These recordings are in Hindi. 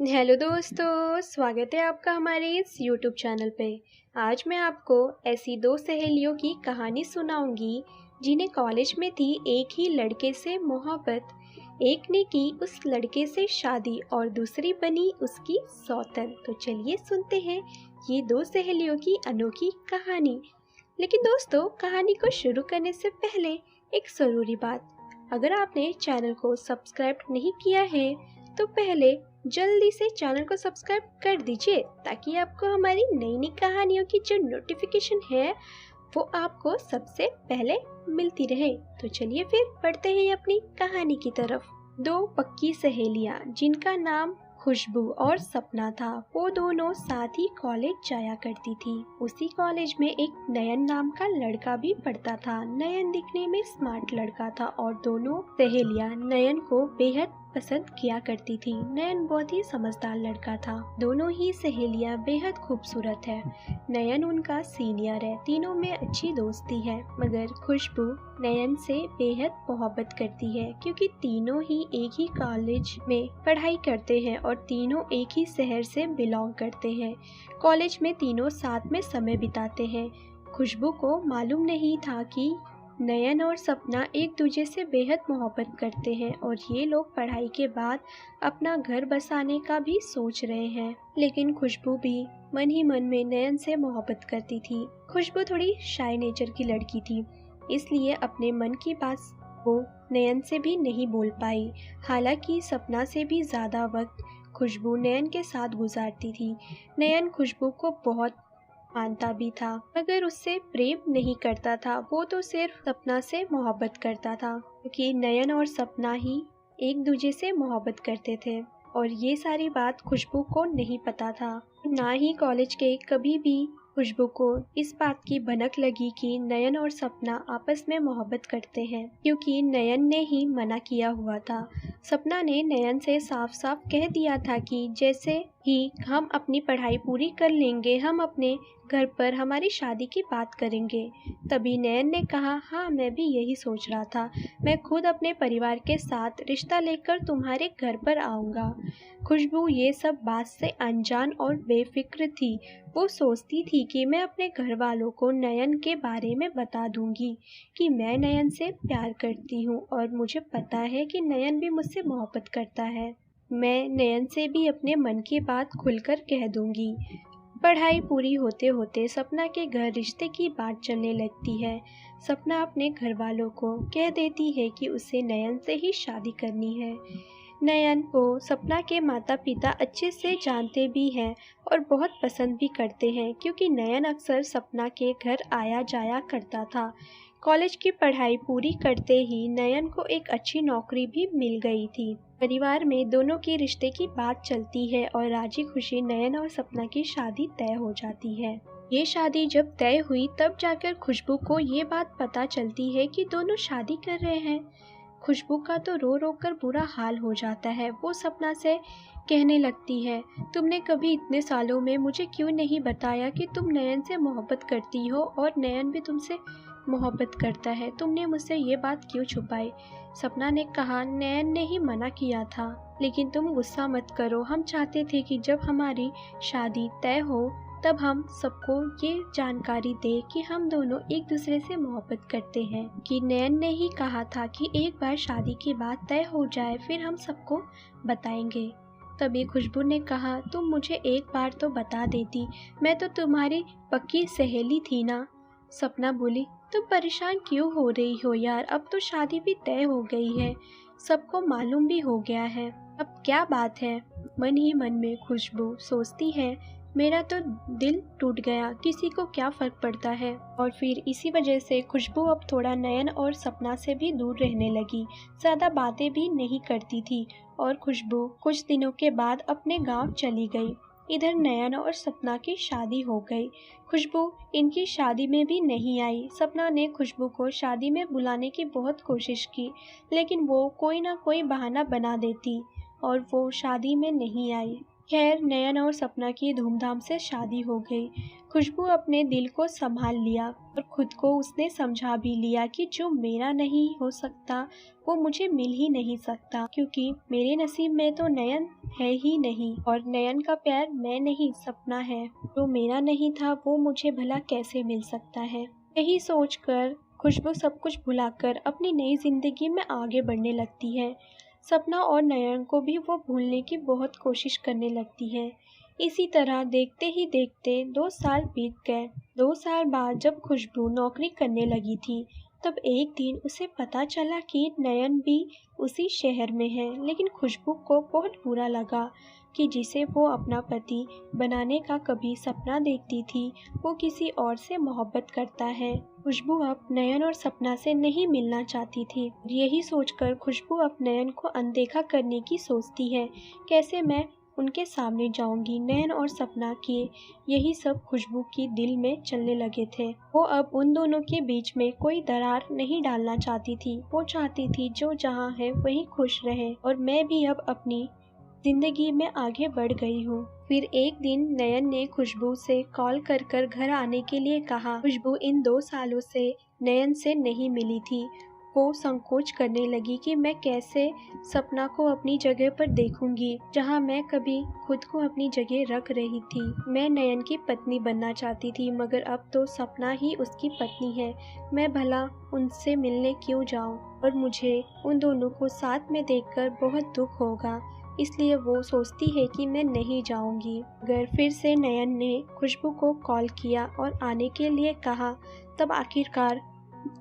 हेलो दोस्तों, स्वागत है आपका हमारे इस यूट्यूब चैनल पे। आज मैं आपको ऐसी दो सहेलियों की कहानी सुनाऊंगी जिन्हें कॉलेज में थी एक ही लड़के से मोहब्बत। एक ने की उस लड़के से शादी और दूसरी बनी उसकी सौतन। तो चलिए सुनते हैं ये दो सहेलियों की अनोखी कहानी। लेकिन दोस्तों, कहानी को शुरू करने से पहले एक ज़रूरी बात, अगर आपने चैनल को सब्सक्राइब नहीं किया है तो पहले जल्दी से चैनल को सब्सक्राइब कर दीजिए ताकि आपको हमारी नई नई कहानियों की जो नोटिफिकेशन है वो आपको सबसे पहले मिलती रहे। तो चलिए फिर बढ़ते हैं अपनी कहानी की तरफ। दो पक्की सहेलियां जिनका नाम खुशबू और सपना था, वो दोनों साथ ही कॉलेज जाया करती थी। उसी कॉलेज में एक नयन नाम का लड़का भी पढ़ता था। नयन दिखने में स्मार्ट लड़का था और दोनों सहेलियां नयन को बेहद पसंद किया करती थी। नयन बहुत ही समझदार लड़का था। दोनों ही सहेलियां बेहद खूबसूरत है। नयन उनका सीनियर है, तीनों में अच्छी दोस्ती है। मगर खुशबू नयन से बेहद मोहब्बत करती है क्योंकि तीनों ही एक ही कॉलेज में पढ़ाई करते हैं और तीनों एक ही शहर से बिलोंग करते हैं। कॉलेज में तीनों साथ में समय बिताते हैं। खुशबू को मालूम नहीं था कि नयन और सपना एक दूसरे से बेहद मोहब्बत करते हैं और ये लोग पढ़ाई के बाद अपना घर बसाने का भी सोच रहे हैं। लेकिन खुशबू भी मन ही मन में नयन से मोहब्बत करती थी। खुशबू थोड़ी शाय नेचर की लड़की थी, इसलिए अपने मन की बात वो नयन से भी नहीं बोल पाई। हालांकि सपना से भी ज़्यादा वक्त खुशबू नयन के साथ गुजारती थी। नयन खुशबू को बहुत मानता भी था मगर उससे प्रेम नहीं करता था। वो तो सिर्फ सपना से मोहब्बत करता था क्योंकि नयन और सपना ही एक दूसरे से मोहब्बत करते थे और ये सारी बात खुशबू को नहीं पता था। ना ही कॉलेज के कभी भी खुशबू को इस बात की भनक लगी कि नयन और सपना आपस में मोहब्बत करते हैं क्योंकि नयन ने ही मना किया हुआ था। सपना ने नयन से साफ साफ कह दिया था कि जैसे ही हम अपनी पढ़ाई पूरी कर लेंगे हम अपने घर पर हमारी शादी की बात करेंगे। तभी नयन ने कहा, हाँ मैं भी यही सोच रहा था, मैं खुद अपने परिवार के साथ रिश्ता लेकर तुम्हारे घर पर आऊँगा। खुशबू ये सब बात से अनजान और बेफिक्र थी। वो सोचती थी कि मैं अपने घर वालों को नयन के बारे में बता दूंगी कि मैं नयन से प्यार करती हूँ और मुझे पता है कि नयन भी मुझसे मोहब्बत करता है। मैं नयन से भी अपने मन की बात खुलकर कह दूंगी। पढ़ाई पूरी होते होते सपना के घर रिश्ते की बात चलने लगती है। सपना अपने घर वालों को कह देती है कि उसे नयन से ही शादी करनी है। नयन को सपना के माता पिता अच्छे से जानते भी हैं और बहुत पसंद भी करते हैं क्योंकि नयन अक्सर सपना के घर आया जाया करता था। कॉलेज की पढ़ाई पूरी करते ही नयन को एक अच्छी नौकरी भी मिल गई थी। परिवार में दोनों के रिश्ते की बात चलती है और राजी खुशी नयन और सपना की शादी तय हो जाती है। ये शादी जब तय हुई तब जाकर खुशबू को ये बात पता चलती है कि दोनों शादी कर रहे हैं। खुशबू का तो रो रो कर बुरा हाल हो जाता है। वो सपना से कहने लगती है, तुमने कभी इतने सालों में मुझे क्यों नहीं बताया कि तुम नयन से मोहब्बत करती हो और नयन भी तुमसे मोहब्बत करता है। तुमने मुझसे ये बात क्यों छुपाई? सपना ने कहा, नयन ने ही मना किया था, लेकिन तुम गुस्सा मत करो। हम चाहते थे कि जब हमारी शादी तय हो तब हम सबको ये जानकारी दे कि हम दोनों एक दूसरे से मोहब्बत करते हैं। कि नयन ने ही कहा था कि एक बार शादी की बात तय हो जाए फिर हम सबको बताएंगे। तभी खुशबू ने कहा, तुम मुझे एक बार तो बता देती, मैं तो तुम्हारी पक्की सहेली थी ना। सपना बोली, तुम परेशान क्यों हो रही हो यार, अब तो शादी भी तय हो गई है, सबको मालूम भी हो गया है, अब क्या बात है। मन ही मन में खुशबू सोचती है, मेरा तो दिल टूट गया, किसी को क्या फ़र्क पड़ता है। और फिर इसी वजह से खुशबू अब थोड़ा नयन और सपना से भी दूर रहने लगी, ज़्यादा बातें भी नहीं करती थी। और खुशबू कुछ दिनों के बाद अपने गांव चली गई। इधर नयन और सपना की शादी हो गई। खुशबू इनकी शादी में भी नहीं आई। सपना ने खुशबू को शादी में बुलाने की बहुत कोशिश की, लेकिन वो कोई ना कोई बहाना बना देती और वो शादी में नहीं आई। खैर नयन और सपना की धूमधाम से शादी हो गई। खुशबू अपने दिल को संभाल लिया और खुद को उसने समझा भी लिया कि जो मेरा नहीं हो सकता वो मुझे मिल ही नहीं सकता, क्योंकि मेरे नसीब में तो नयन है ही नहीं और नयन का प्यार मैं नहीं सपना है। जो मेरा नहीं था वो मुझे भला कैसे मिल सकता है। यही सोचकर खुशबू सब कुछ भुलाकर अपनी नई जिंदगी में आगे बढ़ने लगती है। सपना और नयन को भी वो भूलने की बहुत कोशिश करने लगती है। इसी तरह देखते ही देखते 2 साल बीत गए। 2 साल बाद जब खुशबू नौकरी करने लगी थी, तब एक दिन उसे पता चला कि नयन भी उसी शहर में है। लेकिन खुशबू को बहुत बुरा लगा कि जिसे वो अपना पति बनाने का कभी सपना देखती थी, वो किसी और से मोहब्बत करता है। खुशबू अब नयन और सपना से नहीं मिलना चाहती थी। यही सोचकर खुशबू अब नयन को अनदेखा करने की सोचती है। कैसे मैं उनके सामने जाऊंगी। नयन और सपना के यही सब खुशबू की दिल में चलने लगे थे। वो अब उन दोनों के बीच में कोई दरार नहीं डालना चाहती थी। वो चाहती थी जो जहाँ है वहीं खुश रहे और मैं भी अब अपनी जिंदगी में आगे बढ़ गई हूँ। फिर एक दिन नयन ने खुशबू से कॉल कर कर घर आने के लिए कहा। खुशबू इन 2 सालों से नयन से नहीं मिली थी। वो संकोच करने लगी कि मैं कैसे सपना को अपनी जगह पर देखूंगी, जहाँ मैं कभी खुद को अपनी जगह रख रही थी। मैं नयन की पत्नी बनना चाहती थी, मगर अब तो सपना ही उसकी पत्नी है। मैं भला उनसे मिलने क्यों जाऊं और मुझे उन दोनों को साथ में देखकर बहुत दुख होगा। इसलिए वो सोचती है कि मैं नहीं जाऊंगी। अगर फिर से नयन ने खुशबू को कॉल किया और आने के लिए कहा, तब आखिरकार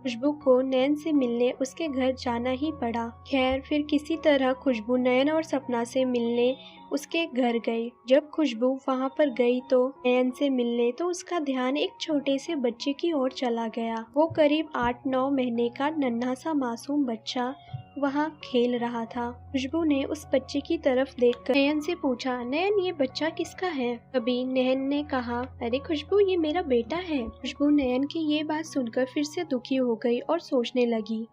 खुशबू को नयन से मिलने उसके घर जाना ही पड़ा। खैर फिर किसी तरह खुशबू नयन और सपना से मिलने उसके घर गई। जब खुशबू वहां पर गई तो नयन से मिलने, तो उसका ध्यान एक छोटे से बच्चे की ओर चला गया। वो करीब 8-9 महीने का नन्हा सा मासूम बच्चा वहाँ खेल रहा था। खुशबू ने उस बच्चे की तरफ देखकर नयन से पूछा, नयन ये बच्चा किसका है? तभी नयन ने कहा, अरे खुशबू ये मेरा बेटा है। खुशबू नयन की ये बात सुनकर फिर से दुखी हो गई और सोचने लगी,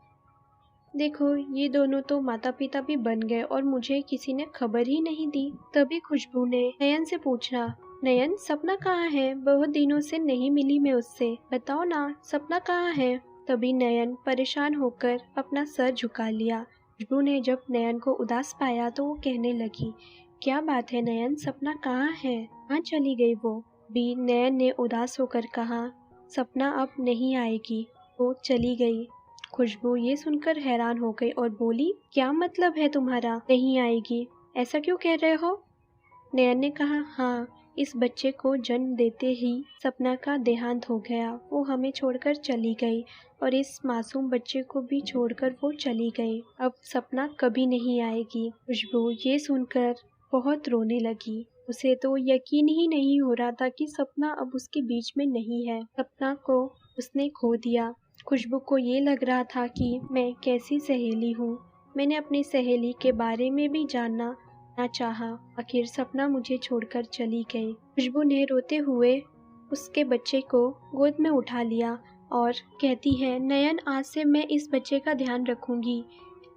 देखो ये दोनों तो माता पिता भी बन गए और मुझे किसी ने खबर ही नहीं दी। तभी खुशबू ने नयन से पूछा, नयन सपना कहाँ है? बहुत दिनों से नहीं मिली मैं उससे, बताओ ना सपना कहाँ है? तभी नयन परेशान होकर अपना सर झुका लिया। खुशबू ने जब नयन को उदास पाया तो वो कहने लगी, क्या बात है नयन, सपना कहाँ है? कहाँ चली गई वो? भी नयन ने उदास होकर कहा, सपना अब नहीं आएगी, वो चली गई। खुशबू ये सुनकर हैरान हो गई और बोली, क्या मतलब है तुम्हारा नहीं आएगी? ऐसा क्यों कह रहे हो? नयन ने कहा, हाँ इस बच्चे को जन्म देते ही सपना का देहांत हो गया। वो हमें छोड़कर चली गई और इस मासूम बच्चे को भी छोड़कर वो चली गई। अब सपना कभी नहीं आएगी। खुशबू ये सुनकर बहुत रोने लगी। उसे तो यकीन ही नहीं हो रहा था कि सपना अब उसके बीच में नहीं है। सपना को उसने खो दिया। खुशबू को ये लग रहा था कि मैं कैसी सहेली हूँ। मैंने अपनी सहेली के बारे में भी जानना ना चाहा। आखिर सपना मुझे छोड़कर चली गई। खुशबू ने रोते हुए उसके बच्चे को गोद में उठा लिया और कहती है, नयन आज से मैं इस बच्चे का ध्यान रखूंगी।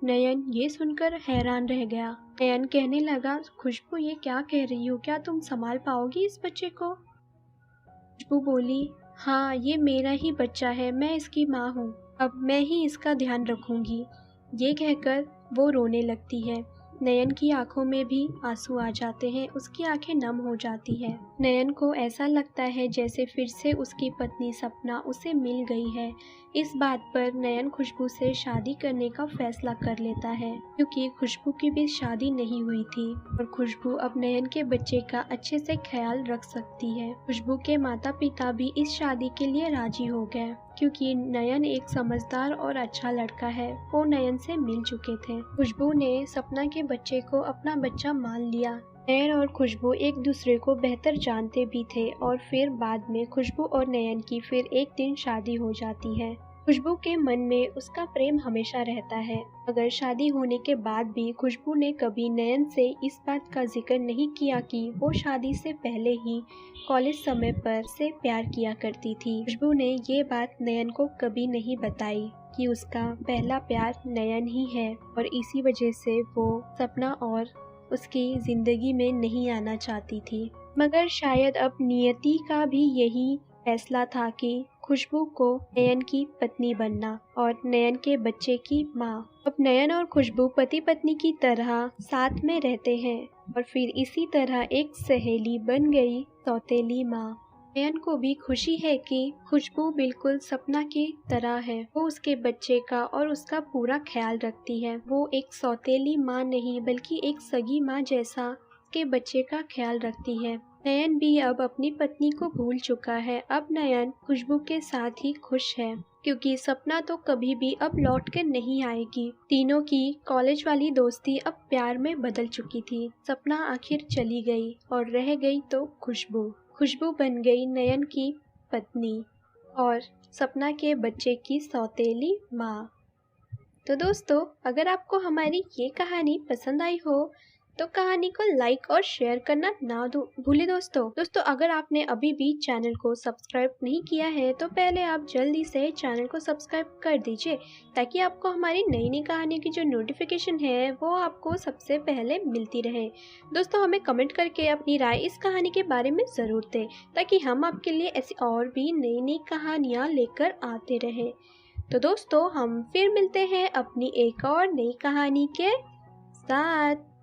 नयन ये सुनकर हैरान रह गया। नयन कहने लगा, खुशबू ये क्या कह रही हो? क्या तुम संभाल पाओगी इस बच्चे को? खुशबू बोली, हाँ ये मेरा ही बच्चा है, मैं इसकी माँ हूँ। अब मैं ही इसका ध्यान रखूंगी। ये कहकर वो रोने लगती है। नयन की आंखों में भी आंसू आ जाते हैं। उसकी आंखें नम हो जाती है। नयन को ऐसा लगता है जैसे फिर से उसकी पत्नी सपना उसे मिल गई है। इस बात पर नयन खुशबू से शादी करने का फैसला कर लेता है, क्योंकि खुशबू की भी शादी नहीं हुई थी और खुशबू अब नयन के बच्चे का अच्छे से ख्याल रख सकती है। खुशबू के माता पिता भी इस शादी के लिए राजी हो गए, क्योंकि नयन एक समझदार और अच्छा लड़का है। वो नयन से मिल चुके थे। खुशबू ने सपना के बच्चे को अपना बच्चा मान लिया। नयन और खुशबू एक दूसरे को बेहतर जानते भी थे और फिर बाद में खुशबू और नयन की फिर एक दिन शादी हो जाती है। खुशबू के मन में उसका प्रेम हमेशा रहता है, मगर शादी होने के बाद भी खुशबू ने कभी नयन से इस बात का जिक्र नहीं किया कि वो शादी से पहले ही कॉलेज समय पर से प्यार किया करती थी। खुशबू ने ये बात नयन को कभी नहीं बताई कि उसका पहला प्यार नयन ही है और इसी वजह से वो सपना और उसकी ज़िंदगी में नहीं आना चाहती थी। मगर शायद अब नियति का भी यही फैसला था कि खुशबू को नयन की पत्नी बनना और नयन के बच्चे की माँ। अब नयन और खुशबू पति पत्नी की तरह साथ में रहते हैं और फिर इसी तरह एक सहेली बन गई सौतेली माँ। नयन को भी खुशी है कि खुशबू बिल्कुल सपना की तरह है। वो उसके बच्चे का और उसका पूरा ख्याल रखती है। वो एक सौतेली माँ नहीं बल्कि एक सगी माँ जैसा के बच्चे का ख्याल रखती है। नयन भी अब अपनी पत्नी को भूल चुका है। अब नयन खुशबू के साथ ही खुश है क्योंकि सपना तो कभी भी अब लौट कर नहीं आएगी। तीनों की कॉलेज वाली दोस्ती अब प्यार में बदल चुकी थी। सपना आखिर चली गई और रह गई तो खुशबू। खुशबू बन गई नयन की पत्नी और सपना के बच्चे की सौतेली माँ। तो दोस्तों, अगर आपको हमारी ये कहानी पसंद आई हो तो कहानी को लाइक और शेयर करना ना भूलें। दोस्तों अगर आपने अभी भी चैनल को सब्सक्राइब नहीं किया है तो पहले आप जल्दी से चैनल को सब्सक्राइब कर दीजिए ताकि आपको हमारी नई नई कहानी की जो नोटिफिकेशन है वो आपको सबसे पहले मिलती रहे। दोस्तों, हमें कमेंट करके अपनी राय इस कहानी के बारे में ज़रूर दें ताकि हम आपके लिए ऐसी और भी नई नई कहानियाँ लेकर आते रहें। तो दोस्तों, हम फिर मिलते हैं अपनी एक और नई कहानी के साथ।